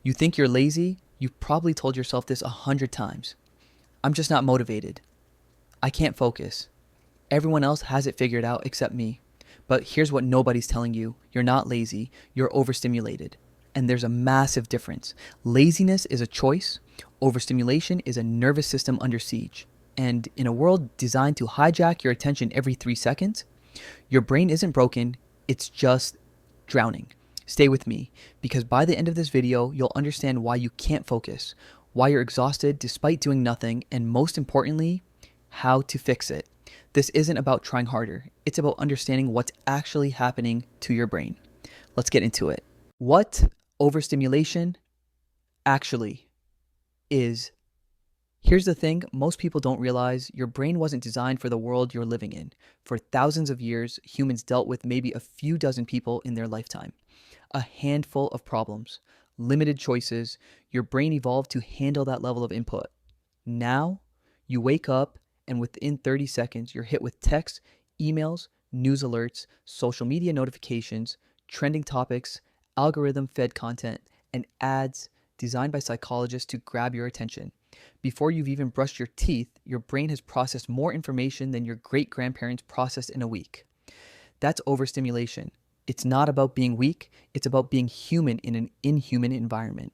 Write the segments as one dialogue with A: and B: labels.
A: You think you're lazy? You've probably told yourself this 100 times. I'm just not motivated. I can't focus. Everyone else has it figured out except me. But here's what nobody's telling you. You're not lazy. You're overstimulated. And there's a massive difference. Laziness is a choice. Overstimulation is a nervous system under siege. And in a world designed to hijack your attention every 3 seconds, your brain isn't broken. It's just drowning. Stay with me, because by the end of this video, you'll understand why you can't focus, why you're exhausted despite doing nothing, and most importantly, how to fix it. This isn't about trying harder. It's about understanding what's actually happening to your brain. Let's get into it. What overstimulation actually is. Here's the thing, most people don't realize your brain wasn't designed for the world you're living in. For thousands of years, humans dealt with maybe a few dozen people in their lifetime. A handful of problems, limited choices. Your brain evolved to handle that level of input. Now, you wake up and within 30 seconds, you're hit with texts, emails, news alerts, social media notifications, trending topics, algorithm-fed content, and ads designed by psychologists to grab your attention. Before you've even brushed your teeth, your brain has processed more information than your great-grandparents processed in a week. That's overstimulation. It's not about being weak, it's about being human in an inhuman environment.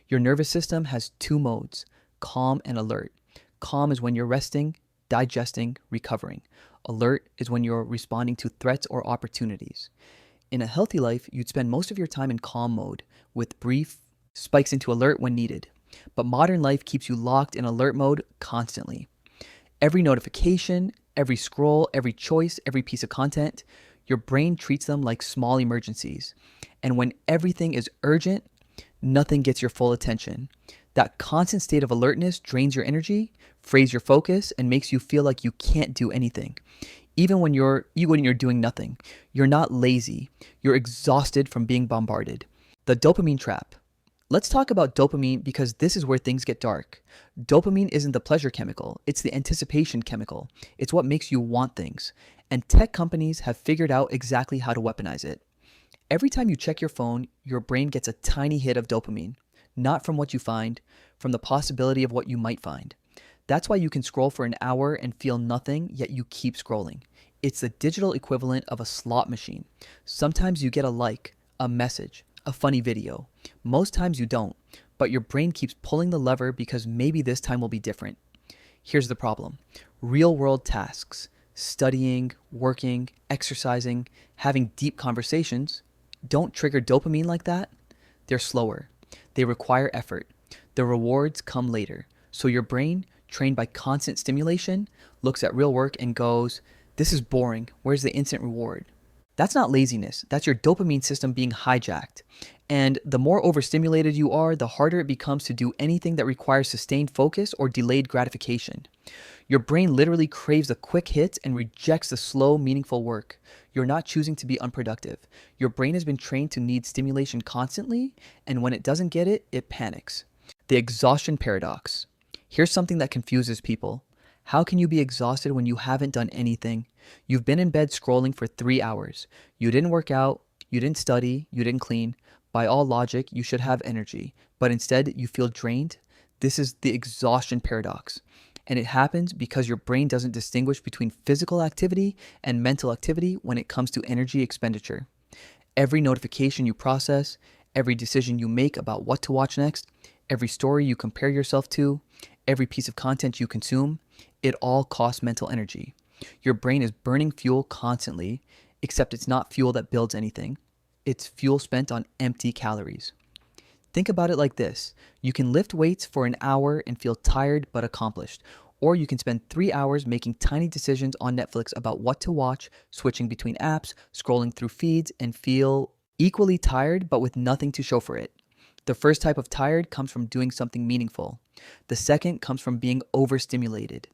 A: Your nervous system has 2 modes, calm and alert. Calm is when you're resting, digesting, recovering. Alert is when you're responding to threats or opportunities. In a healthy life, you'd spend most of your time in calm mode, with brief spikes into alert when needed. But modern life keeps you locked in alert mode constantly. Every notification, every scroll, every choice, every piece of content, your brain treats them like small emergencies. And when everything is urgent, nothing gets your full attention. That constant state of alertness drains your energy, frays your focus, and makes you feel like you can't do anything. Even when you're doing nothing, you're not lazy. You're exhausted from being bombarded. The dopamine trap. Let's talk about dopamine because this is where things get dark. Dopamine isn't the pleasure chemical, it's the anticipation chemical. It's what makes you want things. And tech companies have figured out exactly how to weaponize it. Every time you check your phone, your brain gets a tiny hit of dopamine. Not from what you find, from the possibility of what you might find. That's why you can scroll for an hour and feel nothing, yet you keep scrolling. It's the digital equivalent of a slot machine. Sometimes you get a like, a message, a funny video. Most times you don't, but your brain keeps pulling the lever because maybe this time will be different. Here's the problem. Real world tasks, studying, working, exercising, having deep conversations, don't trigger dopamine like that. They're slower. They require effort. The rewards come later. So your brain, trained by constant stimulation, looks at real work and goes, "This is boring. Where's the instant reward?" That's not laziness. That's your dopamine system being hijacked. And the more overstimulated you are, the harder it becomes to do anything that requires sustained focus or delayed gratification. Your brain literally craves the quick hits and rejects the slow, meaningful work. You're not choosing to be unproductive. Your brain has been trained to need stimulation constantly, and when it doesn't get it, it panics. The exhaustion paradox. Here's something that confuses people. How can you be exhausted when you haven't done anything? You've been in bed scrolling for 3 hours. You didn't work out, you didn't study, you didn't clean. By all logic, you should have energy, but instead you feel drained. This is the exhaustion paradox. And it happens because your brain doesn't distinguish between physical activity and mental activity when it comes to energy expenditure. Every notification you process, every decision you make about what to watch next, every story you compare yourself to, every piece of content you consume, it all costs mental energy. Your brain is burning fuel constantly, except it's not fuel that builds anything. It's fuel spent on empty calories. Think about it like this. You can lift weights for an hour and feel tired but accomplished. Or you can spend 3 hours making tiny decisions on Netflix about what to watch, switching between apps, scrolling through feeds, and feel equally tired but with nothing to show for it. The first type of tired comes from doing something meaningful. The second comes from being overstimulated.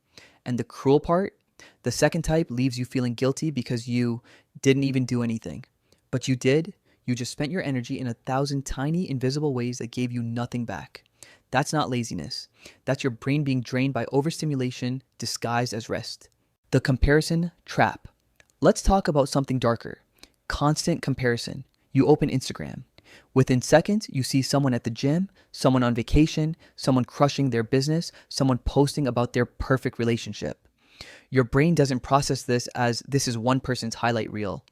A: And the cruel part, the second type leaves you feeling guilty because you didn't even do anything. But you did. You just spent your energy in 1,000 tiny, invisible ways that gave you nothing back. That's not laziness. That's your brain being drained by overstimulation disguised as rest. The comparison trap. Let's talk about something darker. Constant comparison. You open Instagram. Within seconds, you see someone at the gym, someone on vacation, someone crushing their business, someone posting about their perfect relationship. Your brain doesn't process this as this is one person's highlight reel.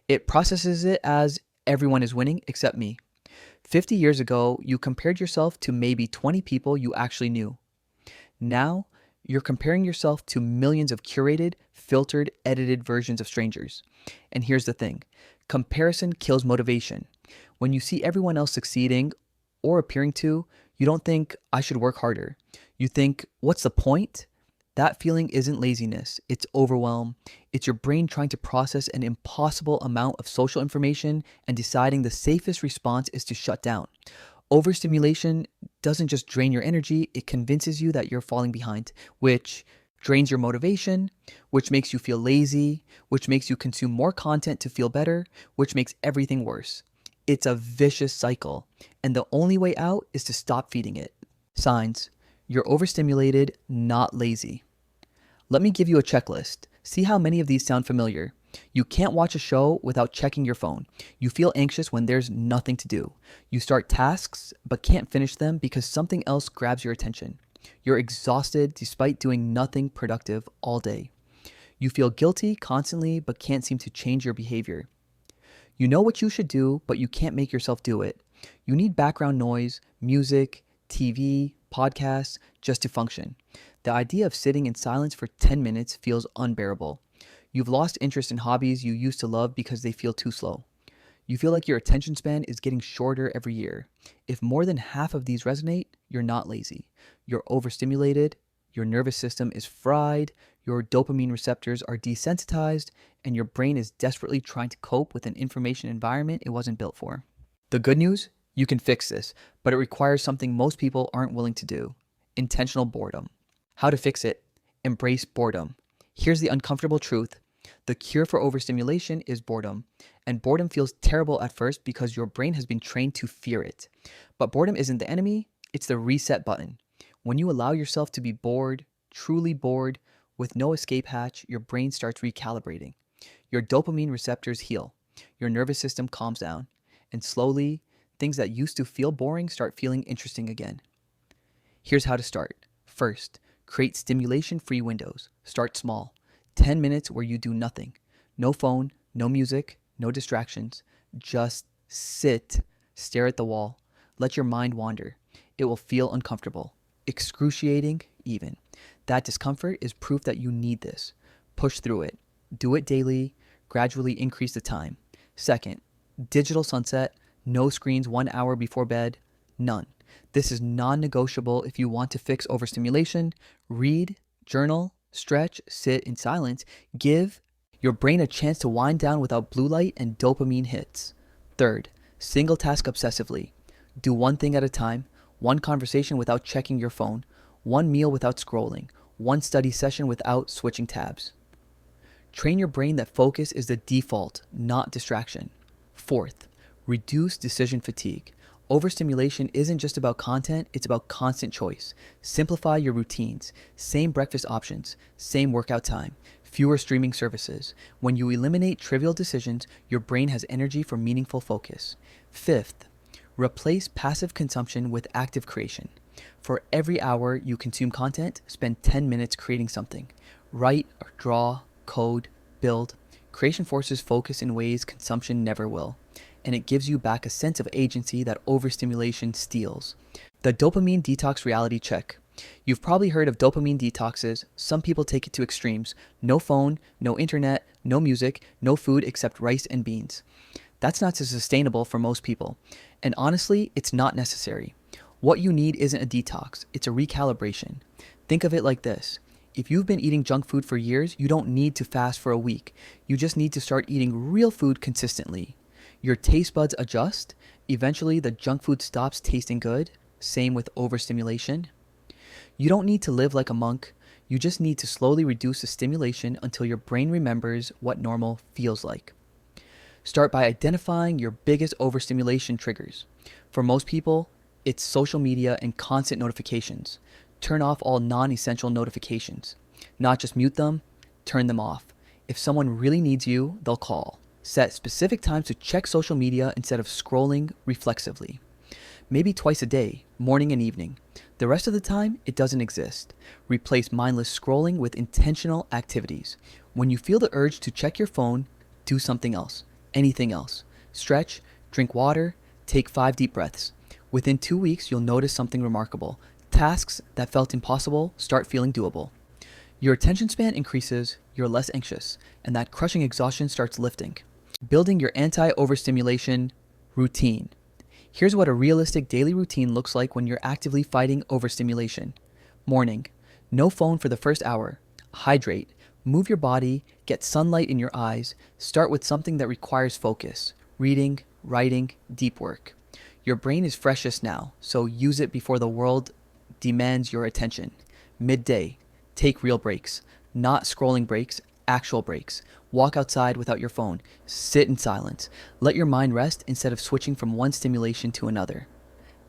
A: It processes it as everyone is winning except me. 50 years ago, you compared yourself to maybe 20 people you actually knew. Now, you're comparing yourself to millions of curated, filtered, edited versions of strangers. And here's the thing: comparison kills motivation. When you see everyone else succeeding or appearing to, you don't think, I should work harder. You think, what's the point? That feeling isn't laziness, it's overwhelm. It's your brain trying to process an impossible amount of social information and deciding the safest response is to shut down. Overstimulation doesn't just drain your energy, it convinces you that you're falling behind, which drains your motivation, which makes you feel lazy, which makes you consume more content to feel better, which makes everything worse. It's a vicious cycle, and the only way out is to stop feeding it. Signs: you're overstimulated, not lazy. Let me give you a checklist. See how many of these sound familiar. You can't watch a show without checking your phone. You feel anxious when there's nothing to do. You start tasks but can't finish them because something else grabs your attention. You're exhausted despite doing nothing productive all day. You feel guilty constantly but can't seem to change your behavior. You know what you should do, but you can't make yourself do it. You need background noise, music, TV, podcasts just to function. The idea of sitting in silence for 10 minutes feels unbearable. You've lost interest in hobbies you used to love because they feel too slow. You feel like your attention span is getting shorter every year. If more than half of these resonate, you're not lazy. You're overstimulated, your nervous system is fried, your dopamine receptors are desensitized, and your brain is desperately trying to cope with an information environment it wasn't built for. The good news? You can fix this, but it requires something most people aren't willing to do: intentional boredom. How to fix it? Embrace boredom. Here's the uncomfortable truth: the cure for overstimulation is boredom. And boredom feels terrible at first because your brain has been trained to fear it. But boredom isn't the enemy, it's the reset button. When you allow yourself to be bored, truly bored, with no escape hatch, your brain starts recalibrating. Your dopamine receptors heal. Your nervous system calms down. And slowly, things that used to feel boring start feeling interesting again. Here's how to start. First, create stimulation-free windows. Start small. 10 minutes where you do nothing. No phone, no music, no distractions. Just sit, stare at the wall. Let your mind wander. It will feel uncomfortable. Excruciating, even. That discomfort is proof that you need this. Push through it. Do it daily. Gradually increase the time. Second, digital sunset. No screens 1 hour before bed. None. This is non-negotiable if you want to fix overstimulation. Read, journal, stretch, sit in silence. Give your brain a chance to wind down without blue light and dopamine hits. Third, single task obsessively. Do one thing at a time. One conversation without checking your phone. One meal without scrolling. One study session without switching tabs. Train your brain that focus is the default, not distraction. Fourth, reduce decision fatigue. Overstimulation isn't just about content, it's about constant choice. Simplify your routines. Same breakfast options, same workout time, fewer streaming services. When you eliminate trivial decisions, your brain has energy for meaningful focus. Fifth, replace passive consumption with active creation. For every hour you consume content, spend 10 minutes creating something. Write, draw, code, build. Creation forces focus in ways consumption never will. And it gives you back a sense of agency that overstimulation steals. The dopamine detox reality check. You've probably heard of dopamine detoxes. Some people take it to extremes. No phone, no internet, no music, no food except rice and beans. That's not so sustainable for most people. And honestly, it's not necessary. What you need isn't a detox, it's a recalibration. Think of it like this. If you've been eating junk food for years, you don't need to fast for a week. You just need to start eating real food consistently. Your taste buds adjust. Eventually, the junk food stops tasting good. Same with overstimulation. You don't need to live like a monk. You just need to slowly reduce the stimulation until your brain remembers what normal feels like. Start by identifying your biggest overstimulation triggers. For most people, it's social media and constant notifications. Turn off all non-essential notifications. Not just mute them, turn them off. If someone really needs you, they'll call. Set specific times to check social media instead of scrolling reflexively. Maybe twice a day, morning and evening. The rest of the time, it doesn't exist. Replace mindless scrolling with intentional activities. When you feel the urge to check your phone, do something else. Anything else. Stretch, drink water, take 5 deep breaths. Within 2 weeks, you'll notice something remarkable. Tasks that felt impossible start feeling doable. Your attention span increases, you're less anxious, and that crushing exhaustion starts lifting. Building your anti-overstimulation routine. Here's what a realistic daily routine looks like when you're actively fighting overstimulation. Morning. No phone for the first hour. Hydrate. Move your body. Get sunlight in your eyes. Start with something that requires focus. Reading, writing, deep work. Your brain is freshest now, so use it before the world demands your attention. Midday. Take real breaks. Not scrolling breaks, actual breaks. Walk outside without your phone. Sit in silence. Let your mind rest instead of switching from one stimulation to another.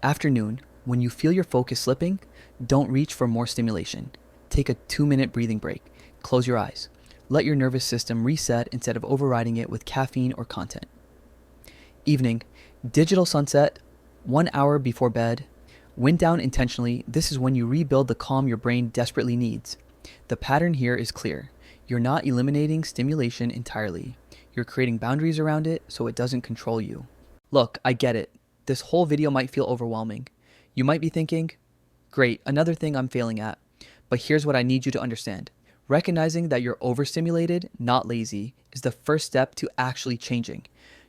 A: Afternoon, when you feel your focus slipping, don't reach for more stimulation. Take a 2-minute breathing break. Close your eyes. Let your nervous system reset instead of overriding it with caffeine or content. Evening, digital sunset, 1 hour before bed. Wind down intentionally. This is when you rebuild the calm your brain desperately needs. The pattern here is clear. You're not eliminating stimulation entirely. You're creating boundaries around it so it doesn't control you. Look, I get it. This whole video might feel overwhelming. You might be thinking, great, another thing I'm failing at. But here's what I need you to understand. Recognizing that you're overstimulated, not lazy, is the first step to actually changing.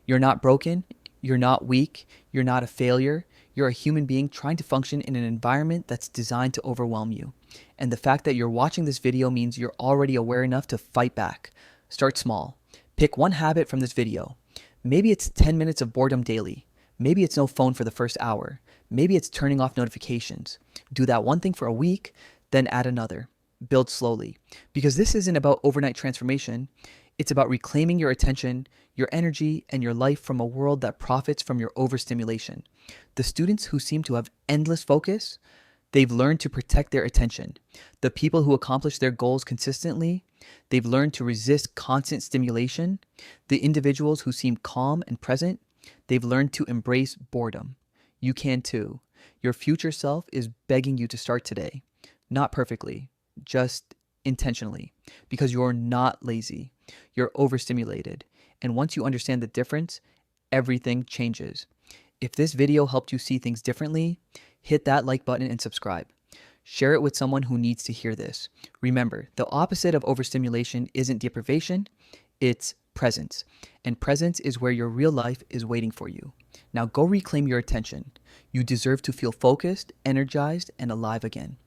A: You're not broken. You're not weak. You're not a failure. You're a human being trying to function in an environment that's designed to overwhelm you. And the fact that you're watching this video means you're already aware enough to fight back. Start small. Pick one habit from this video. Maybe it's 10 minutes of boredom daily. Maybe it's no phone for the first hour. Maybe it's turning off notifications. Do that one thing for a week, then add another. Build slowly. Because this isn't about overnight transformation. It's about reclaiming your attention, your energy, and your life from a world that profits from your overstimulation. The students who seem to have endless focus, they've learned to protect their attention. The people who accomplish their goals consistently, they've learned to resist constant stimulation. The individuals who seem calm and present, they've learned to embrace boredom. You can too. Your future self is begging you to start today. Not perfectly, just intentionally, because you're not lazy. You're overstimulated. And once you understand the difference, everything changes. If this video helped you see things differently, hit that like button and subscribe. Share it with someone who needs to hear this. Remember, the opposite of overstimulation isn't deprivation, it's presence. And presence is where your real life is waiting for you. Now go reclaim your attention. You deserve to feel focused, energized, and alive again.